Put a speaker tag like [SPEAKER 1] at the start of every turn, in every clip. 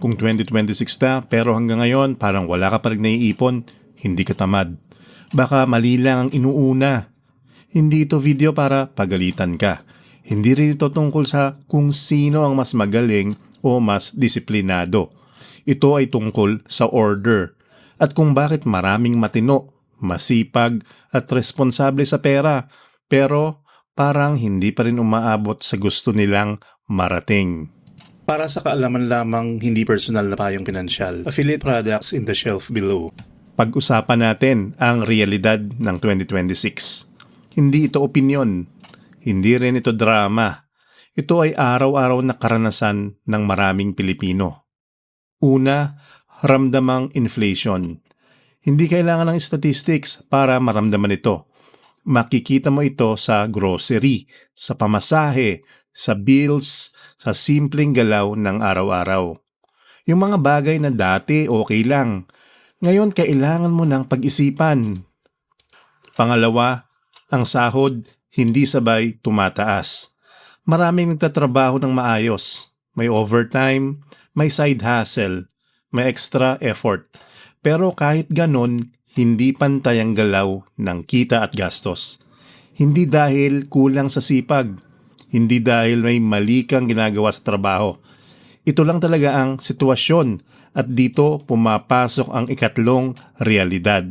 [SPEAKER 1] Kung 2026 na pero hanggang ngayon parang wala ka pa rin naiipon, hindi ka tamad. Baka mali lang ang inuuna. Hindi ito video para pagalitan ka. Hindi rin ito tungkol sa kung sino ang mas magaling o mas disiplinado. Ito ay tungkol sa order at kung bakit maraming matino, masipag at responsable sa pera pero parang hindi pa rin umaabot sa gusto nilang marating.
[SPEAKER 2] Para sa kaalaman lamang, hindi personal na payong pinansyal. Affiliate products in the shelf below.
[SPEAKER 1] Pag-usapan natin ang realidad ng 2026. Hindi ito opinyon. Hindi rin ito drama. Ito ay araw-araw na karanasan ng maraming Pilipino. Una, ramdamang inflation. Hindi kailangan ng statistics para maramdaman ito. Makikita mo ito sa grocery, sa pamasahe, sa bills, sa simpleng galaw ng araw-araw. Yung mga bagay na dati okay lang, ngayon kailangan mo ng pag-isipan. Pangalawa, ang sahod hindi sabay tumataas. Maraming nagtatrabaho ng maayos. May overtime, may side hustle, may extra effort. Pero kahit ganon, hindi pantay ang galaw ng kita at gastos. Hindi dahil kulang sa sipag. Hindi dahil may mali kang ginagawa sa trabaho. Ito lang talaga ang sitwasyon at dito pumapasok ang ikatlong realidad.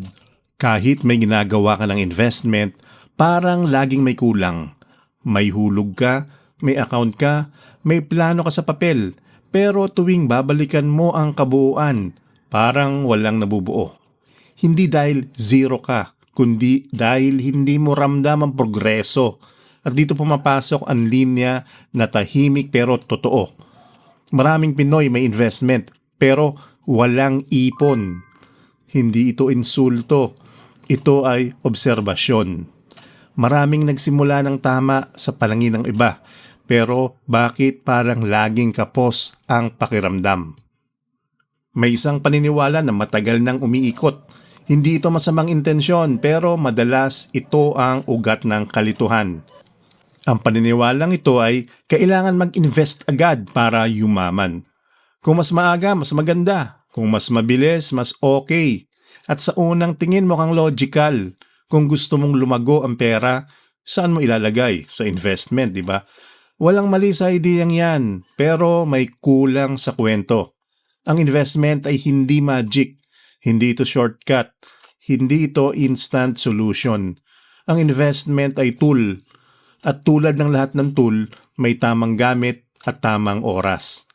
[SPEAKER 1] Kahit may ginagawa ka ng investment, parang laging may kulang. May hulog ka, may account ka, may plano ka sa papel, pero tuwing babalikan mo ang kabuuan, parang walang nabubuo. Hindi dahil zero ka, kundi dahil hindi mo ramdam ang progreso. At dito pumapasok ang linya na tahimik pero totoo. Maraming Pinoy may investment pero walang ipon. Hindi ito insulto. Ito ay obserbasyon. Maraming nagsimula ng tama sa palangin ng iba. Pero bakit parang laging kapos ang pakiramdam? May isang paniniwala na matagal nang umiikot. Hindi ito masamang intensyon pero madalas ito ang ugat ng kalituhan. Ang paniniwalang ito ay kailangan mag-invest agad para yumaman. Kung mas maaga, mas maganda. Kung mas mabilis, mas okay. At sa unang tingin mukhang logical. Kung gusto mong lumago ang pera, saan mo ilalagay? Sa investment, di ba? Walang mali sa ideyang yan, pero may kulang sa kwento. Ang investment ay hindi magic. Hindi ito shortcut. Hindi ito instant solution. Ang investment ay tool. At tulad ng lahat ng tool, may tamang gamit at tamang oras.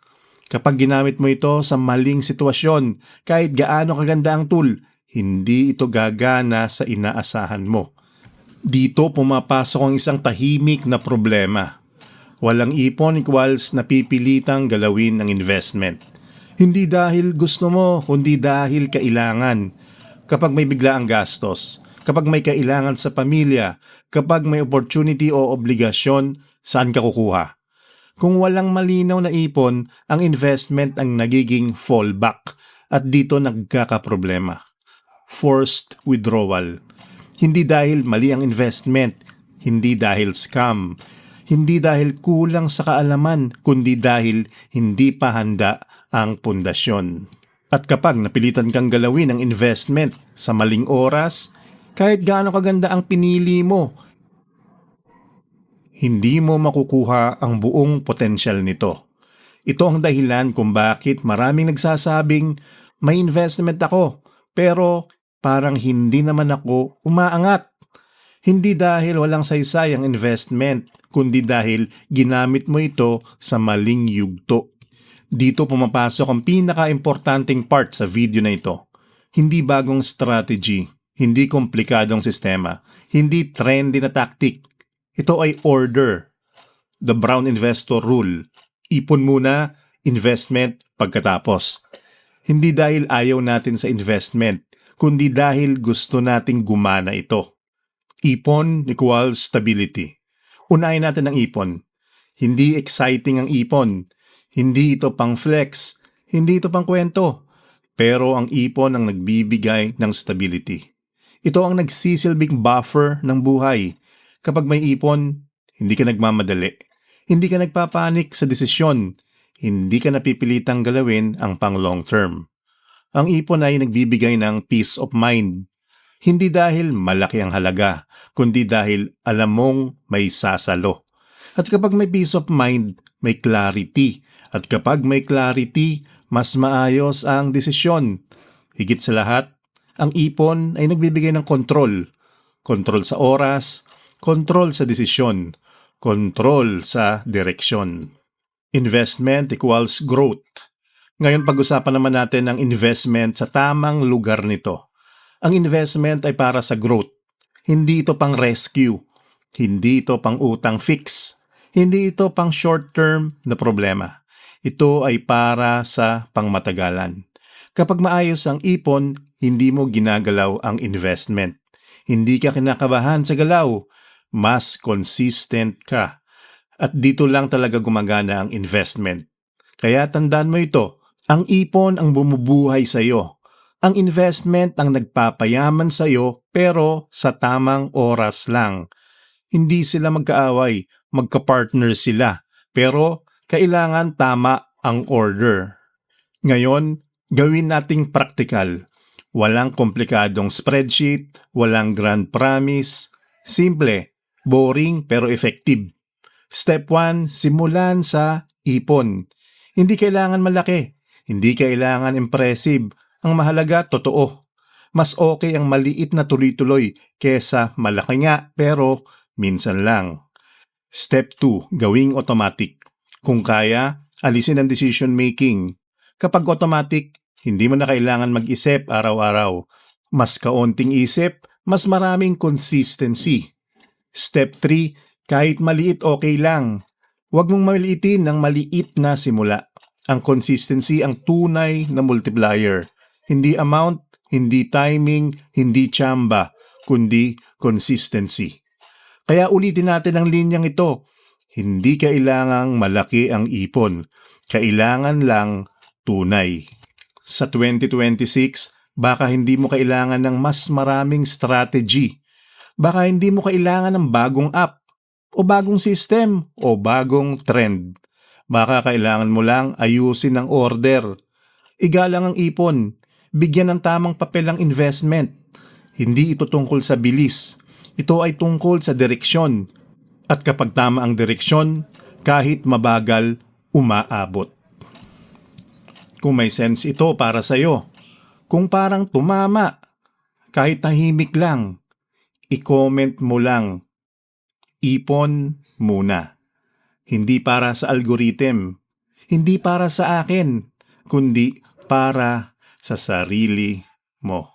[SPEAKER 1] Kapag ginamit mo ito sa maling sitwasyon, kahit gaano kaganda ang tool, hindi ito gagana sa inaasahan mo. Dito pumapasok ang isang tahimik na problema. Walang ipon equals napipilitang galawin ng investment. Hindi dahil gusto mo, kundi dahil kailangan. Kapag may biglaang gastos, kapag may kailangan sa pamilya, kapag may opportunity o obligasyon, saan ka kukuha? Kung walang malinaw na ipon, ang investment ang nagiging fallback at dito nagkakaproblema. Forced withdrawal. Hindi dahil mali ang investment, hindi dahil scam, hindi dahil kulang sa kaalaman, kundi dahil hindi pa handa ang pundasyon. At kapag napilitan kang galawin ang investment sa maling oras, kahit gaano kaganda ang pinili mo, hindi mo makukuha ang buong potensyal nito. Ito ang dahilan kung bakit maraming nagsasabing may investment ako, pero parang hindi naman ako umaangat. Hindi dahil walang saysay ang investment, kundi dahil ginamit mo ito sa maling yugto. Dito pumapasok ang pinaka-importanting part sa video na ito. Hindi bagong strategy, hindi komplikadong sistema, hindi trendy na tactic. Ito ay order. The Brown Investor Rule. Ipon muna, investment pagkatapos. Hindi dahil ayaw natin sa investment, kundi dahil gusto nating gumana ito. Ipon equals stability. Unahin natin ang ipon. Hindi exciting ang ipon. Hindi ito pang flex. Hindi ito pang kwento. Pero ang ipon ang nagbibigay ng stability. Ito ang nagsisilbing buffer ng buhay. Kapag may ipon, hindi ka nagmamadali. Hindi ka nagpapanik sa desisyon. hindi ka napipilitang galawin ang pang long term. Ang ipon ay nagbibigay ng peace of mind. Hindi dahil malaki ang halaga, kundi dahil alam mong may sasalo. At kapag may peace of mind, may clarity. At kapag may clarity, mas maayos ang desisyon. Higit sa lahat, ang ipon ay nagbibigay ng kontrol. Kontrol sa oras, kontrol sa desisyon, kontrol sa direksyon. Investment equals growth. Ngayon pag-usapan naman natin ang investment sa tamang lugar nito. Ang investment ay para sa growth. Hindi ito pang rescue. Hindi ito pang utang fix. Hindi ito pang short-term na problema. Ito ay para sa pangmatagalan. Kapag maayos ang ipon, hindi mo ginagalaw ang investment. Hindi ka kinakabahan sa galaw. Mas consistent ka. At dito lang talaga gumagana ang investment. Kaya tandaan mo ito, ang ipon ang bumubuhay sa iyo. Ang investment ang nagpapayaman sa iyo pero sa tamang oras lang. Hindi sila magkaaway, magka-partner sila. Pero kailangan tama ang order. Ngayon, gawin nating praktikal. Walang komplikadong spreadsheet, walang grand promise. Simple, boring pero effective. Step 1, simulan sa ipon. Hindi kailangan malaki, hindi kailangan impressive. Ang mahalaga, totoo. Mas okay ang maliit na tuloy-tuloy kesa malaki nga pero minsan lang. Step 2, gawing automatic. Kung kaya, alisin ang decision making. Kapag automatic, hindi mo na kailangan mag-isip araw-araw. Mas kaunting isip, mas maraming consistency. Step 3, kahit maliit okay lang. Huwag mong maliitin ng maliit na simula. Ang consistency ang tunay na multiplier. Hindi amount, hindi timing, hindi tsamba, kundi consistency. Kaya ulitin natin ang linyang ito. Hindi kailangang malaki ang ipon. Kailangan lang tunay. Sa 2026, baka hindi mo kailangan ng mas maraming strategy. Baka hindi mo kailangan ng bagong app, o bagong system, o bagong trend. Baka kailangan mo lang ayusin ang order. Igalang ang ipon. Bigyan ng tamang papel ang investment. Hindi ito tungkol sa bilis. Ito ay tungkol sa direksyon. At kapag tama ang direksyon, kahit mabagal, umaabot. Kung may sense ito para sa'yo, kung parang tumama, kahit tahimik lang, i-comment mo lang. Ipon muna. Hindi para sa algorithm, hindi para sa akin, kundi para sa sarili mo.